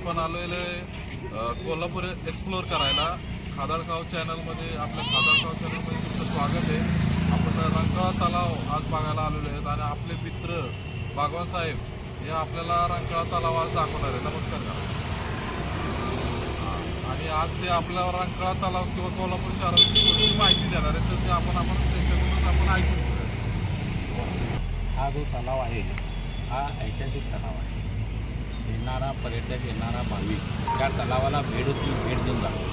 आपण आलेले कोल्हापूर एक्सप्लोअर करायला. खादाळगाव चॅनलमध्ये आपल्या खादाळगाव चॅनलमध्ये तुमचं स्वागत आहे. आपण रंकाळा तलाव आज बघायला आलेलो आहेत आणि आपले मित्र भागवान साहेब हे आपल्याला रंकाळा तलाव आज दाखवणार आहे. नमस्कार करा. आणि आज ते आपल्याला रंकाळा तलाव किंवा कोल्हापूर शहराची थोडीशी माहिती देणार आहे, तर ते आपण त्यांच्याकडूनच आपण ऐकून घेऊया. हा जो तलाव आहे हा ऐतिहासिक तलाव आहे. पर्यटक येणारा भाविक त्या तलावाला भेट देऊन जातो.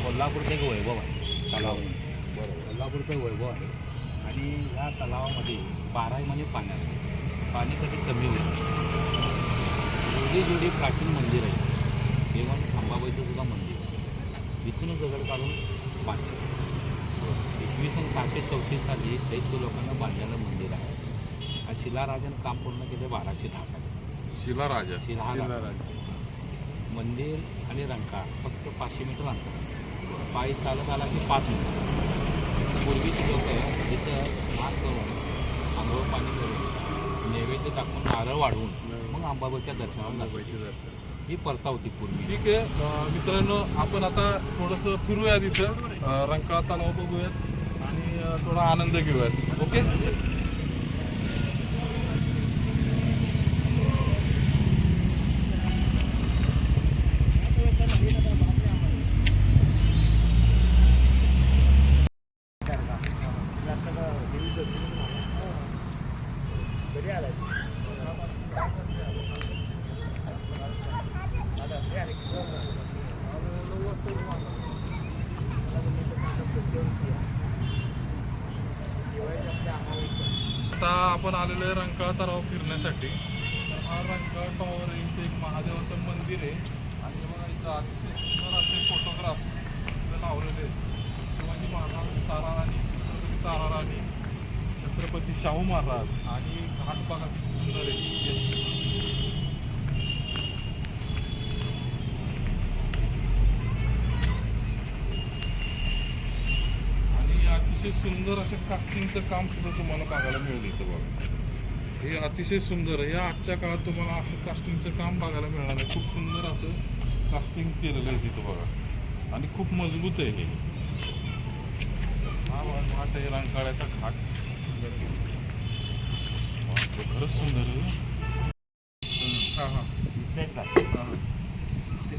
कोल्हापूरचं एक वैभव आहे तलाव. बरोबर, कोल्हापूरचं वैभव आहे. आणि ह्या तलावामध्ये 12 महिने पाणी कधी कमी होईल. जोडी प्राचीन मंदिर आहे. केवळ अंबाबाईचं सुद्धा मंदिर आहे. इथूनच दगड काढून बांधलं. 1634 साली दैत्य लोकांना बांधलेलं मंदिर आहे. हा शिलाराजानं काम पूर्ण केले 1210 साली. शिलाराजा मंदिर आणि रंकाळा फक्त 500 मीटर अंतर. पायी चालत आला की 5 मिनिट. पूर्वीची लोक इथं स्नान करून आंघोळ पाणी करून नैवेद्य टाकून नारळ वाढवून मग अंबाबाईच्या दर्शनाला ही प्रथा होती पूर्वी. ठीक आहे मित्रांनो, आपण आता थोडंसं फिरूया तिथं, रंकाळा तलाव बघूयात आणि थोडा आनंद घेऊयात. ओके. आता आपण आलेलो आहे रंकाळा तलाव फिरण्यासाठी. हा रंकाळा टॉवर इथे एक महादेवाचं मंदिर आहे आणि बघा इथं अतिशय सुंदर असे फोटोग्राफ इथं लावलेले आहेत. शिवाजी महाराज, ताराराणी, छत्रपती शाहू महाराज आणि घाट बघा सुंदर आहे. अतिशय सुंदर असं कास्टिंगचं काम सुद्धा तुम्हाला बघायला मिळेल इथं. बघा हे अतिशय सुंदर आहे. आजच्या काळात तुम्हाला असं कास्टिंगचं काम बघायला मिळणार आहे. खूप सुंदर असं कास्टिंग केलेलं आहे तिथं बघा आणि खूप मजबूत आहे हे. हा घाट आहे रंकाळ्याचा घाट. खरंच सुंदर आहे. हां हां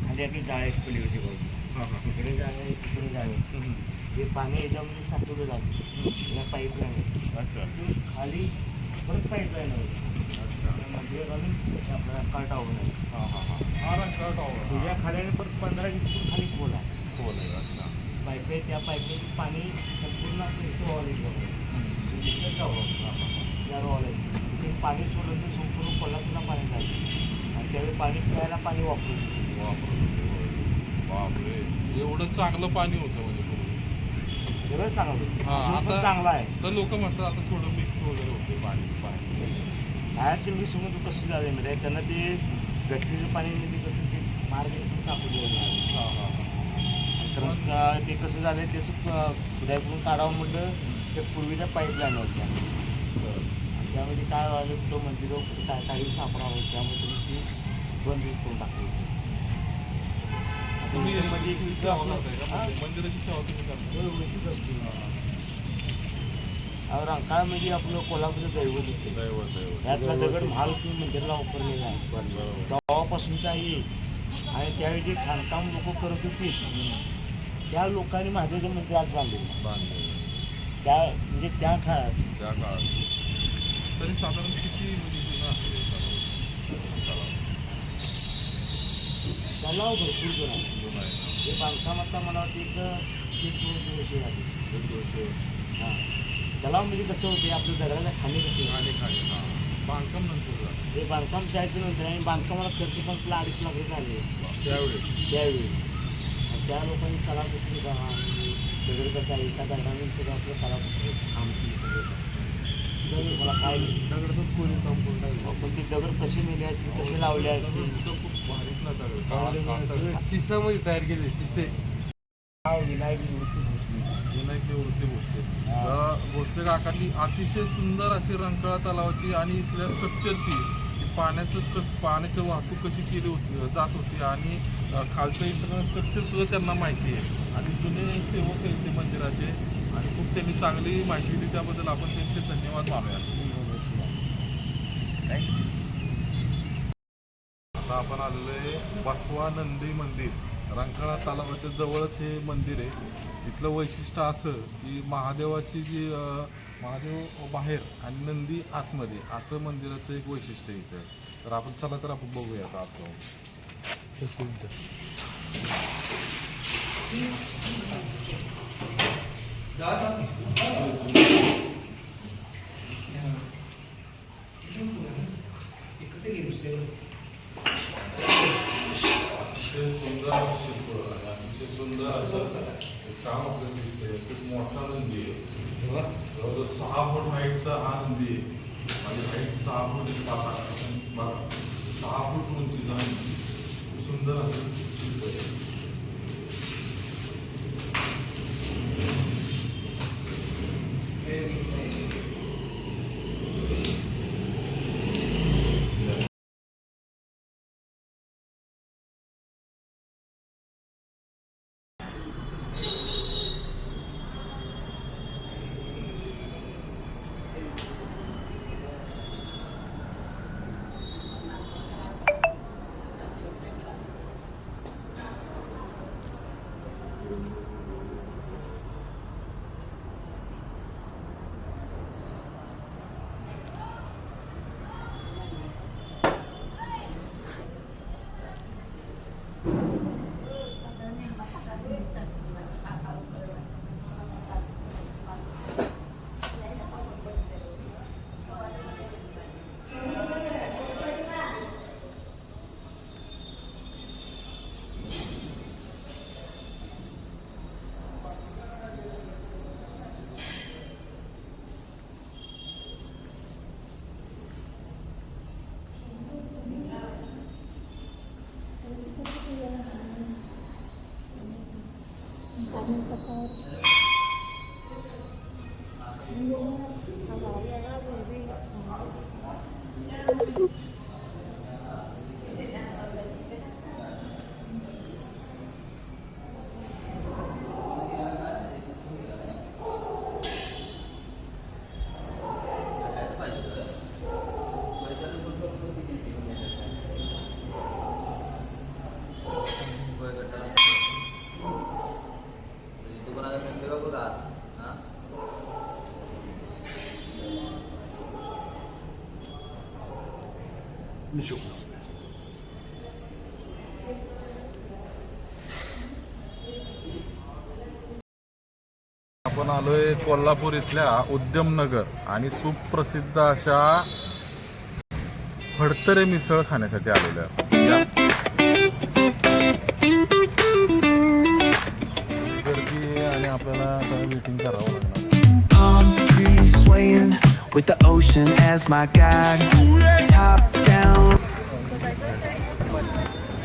खाली आपली जाळ आहे पलीकडची बाजू. इकडे जागा आहे, तिकडे जागा आहे. ते पाणी याच्यामध्ये साठवलं जातं. त्याला पाईपलाईन आहे. अच्छा. खाली परत पाईपलाईन आहे. अच्छा. मंदिर घालून आपला रंकाळा टॉवर आहे. हां हां हां हा रंकाळा टॉवर. तुझ्या खाल्याने परत 15-20 फूट खाली खोल आहे. खोल आहे. अच्छा. पाईप आहे, त्या पाईपलाईन पाणी संपूर्ण आपलं इथं वॉल आहे. त्या वॉल आहे. ते पाणी सोडून ते संपूर्ण कोल्हापूरला पाणी जातं आणि त्यावेळी पाणी प्यायला पाणी वापरून बापरे, एवढं चांगलं पाणी होतं म्हणजे सगळं चांगलं होतं. हां आता चांगलं आहे. तर लोक म्हणतात आता थोडं मिक्स वगैरे होते पाणी. बाहेरचे मी समज कसं झालं म्हणजे त्यांना ते गटरीचं पाणी म्हणजे कसं ते मार्गदर्शन टाकून द्यायला. हां हां तर ते कसं झालं त्याचं खुदाईकडून काढावं म्हटलं ते पूर्वीच्या पाईपलाईन होत्या. त्यामध्ये काय व्हायला तो मंदिर काही सापडावं त्यामुळे ती बंद करून टाकायची. तुम्ही मध्ये मंदिराची सेवा तुम्ही करता. रंकाळा म्हणजे आपलं कोल्हापूरचं दैवत होते. त्यातला दगड महालक्ष्मी मंदिराला वापरलेला आहे तेव्हापासूनचा आहे. आणि त्यावेळी जे खाणकाम लोक करत होते त्या लोकांनी महादेवाचं मंदिर आज बांधलेलं. त्या म्हणजे त्या काळात तरी साधारण किती तलाव भरपूर जुना आहे. हे बांधकाम आता मला वाटतं एक 200 वर्ष झाली. हां तलाव म्हणजे कसं होते आपल्या दगडाच्या खाली कसं खाली बांधकाम नंतर हे बांधकाम शाळेचं नंतर आणि बांधकामाला खर्च पण आपला 2.5 लाख रुपये आले त्यावेळी. त्या लोकांनी तलाव कसं दगड कसं आहे एका दगडाने सुद्धा आपलं तलाव काम केली सगळं. मला काय दगडातच कोणी काम करून पण ते दगड कसे नेले असतील कसे लावले असतील खूप भारीतला शिस्सामध्ये तयार केले शिस्से. विनायक निवृत्ती भोसले काकांनी अतिशय सुंदर अशी रंकाळा तलावाची आणि इथल्या स्ट्रक्चरची की पाण्याची वाहतूक कशी केली होती जात होती आणि खालचं इन्फ्रास्ट्रक्चर सुद्धा त्यांना माहिती आहे आणि जुने सेवक आहेत ते मंदिराचे आणि खूप त्यांनी चांगली माहिती दिली त्याबद्दल आपण त्यांचे धन्यवाद मानूया. आता आपण आलेलो आहे बसवानंदी मंदिर. रंकाळा तलावाच्या जवळच हे मंदिर आहे. इथलं वैशिष्ट्य असं की महादेवाची जी महादेव बाहेर आणि नंदी आतमध्ये असं मंदिराचं एक वैशिष्ट्य आहे इथं. तर आपण चला तर आपण बघूया आता आत जाऊन. सुंदर असं शिल्प आणि अतिशय सुंदर असं काम आपल्याला दिसतंय. खूप मोठा नंदी आहे. जवळजवळ 6 फूट हाईटचा हा नंदी आहे. माझी हाईट 6 फूट 6 फूट उंचीचा नंदी. खूप सुंदर असं शिल्प आहे. आपण आलोय कोल्हापूर इथल्या उद्यमनगर आणि सुप्रसिद्ध अशा फडतरे मिसळ खाण्यासाठी आलेलो आहे. गर्दी आणि आपल्याला वेटिंग करावं लागणार. Palm trees swaying with the ocean as my guide. Top down.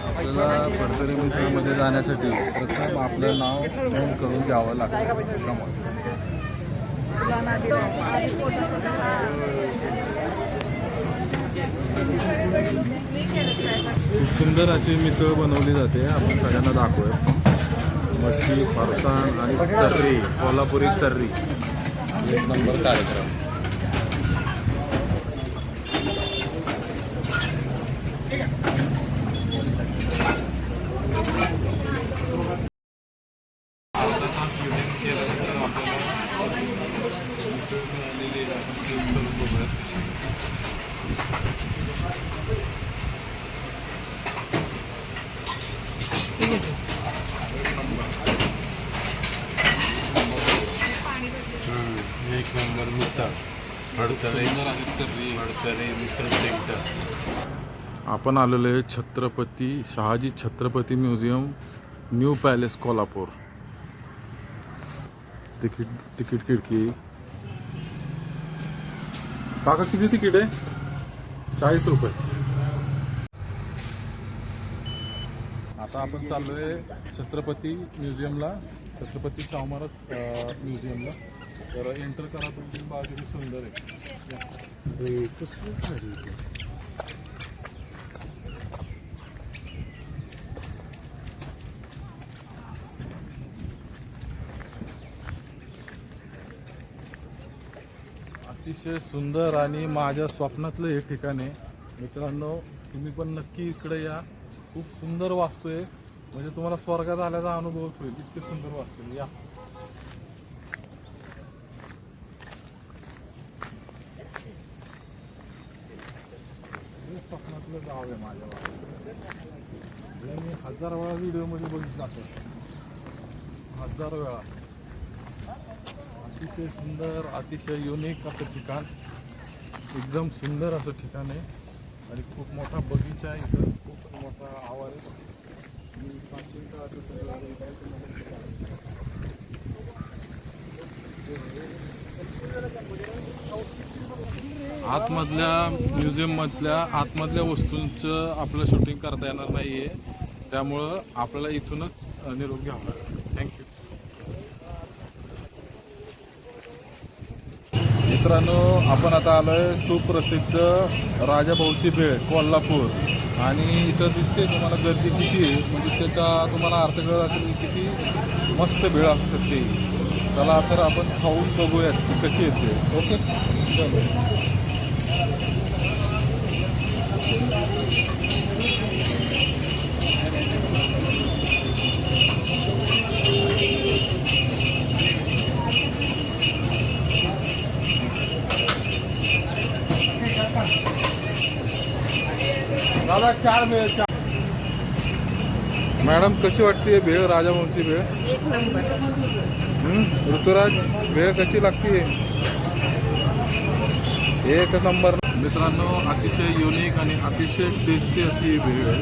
आपल्याला फडतरे मिसळमध्ये जाण्यासाठी प्रथम आपलं नाव नोंद करून घ्यावं लागतं. खूप सुंदर अशी मिसळ बनवली जाते. आपण सगळ्यांना दाखवूया. मच्छी, फरसाण आणि तर्री, कोल्हापुरी तर्री, एक नंबर कार्यक्रम. अर्धा तास वेटिंग केल्यानंतर आपल्याला मिसळ मिळालेली आहे. आपण टेस्ट करून बघूयात कशी. एक नंबर मिसळ फडतरे मिसळ सेंटर. आपण आलेलो आहे Chhatrapati Shahaji Chhatrapati museum, new palace, Kolhapur. Ticket खिडकी. काका किती तिकीट आहे? 40 रुपये. आता आपण चाललोय छत्रपती म्युझियमला, छत्रपती शाहू महाराज म्युझियमला. तर एंटर करा. तुमची बाजू सुंदर आहे. अतिशय सुंदर आणि माझ्या स्वप्नातलं हे ठिकाण आहे मित्रांनो. तुम्ही पण नक्की इकडे या. खूप सुंदर वास्तू आहे, म्हणजे तुम्हाला स्वर्गात आल्याचा अनुभवच होईल. इतके सुंदर वास्तू आहे. या हे स्वप्नातलं गाव आहे माझ्या गावात. हे मी 1000 वेळा व्हिडिओमध्ये बघितलं असेल, 1000 वेळा. अतिशय सुंदर, अतिशय युनिक असं ठिकाण, एकदम सुंदर असं ठिकाण आहे. आणि खूप मोठा बगीचा आहे इथं, खूप मोठा आवार आहे. आणि प्राचीन काळाचं सगळं आतमधल्या म्युझियममधल्या आतमधल्या वस्तूंचं आपलं शूटिंग करता येणार नाही आहे, त्यामुळं आपल्याला इथूनच निरोप घ्यावा लागेल. थँक्यू. मित्रांनो, आपण आता आलोय सुप्रसिद्ध राजाभाऊची भेळ कोल्हापूर. आणि इथं दिसते तुम्हाला गर्दी किती आहे, म्हणजे त्याचा तुम्हाला अर्थ कळत असेल की किती मस्त भेळ असू शकते. चला तर आपण खाऊन बघूयात की कशी येते. ओके चलो. दादा 4 भेळ. मॅडम कशी वाटते भेळ, राजाभाऊची भेळ? एक नंबर. ऋतुराज, भेळ कशी लागते? एक नंबर. मित्रांनो, अतिशय युनिक आणि अतिशय टेस्टी अशी ही भेळ आहे.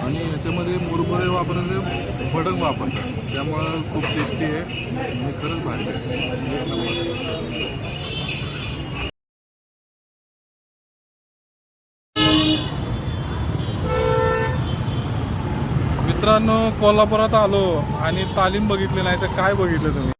आणि याच्यामध्ये मुरमुरे वापरले, भडंग वापरतात, त्यामुळं खूप टेस्टी आहे आणि खरंच भारी आहे. एक नंबर. मित्रांनो, कोल्हापुरात आलो आणि तालीम बघितली नाही तर काय बघितलं तुम्ही?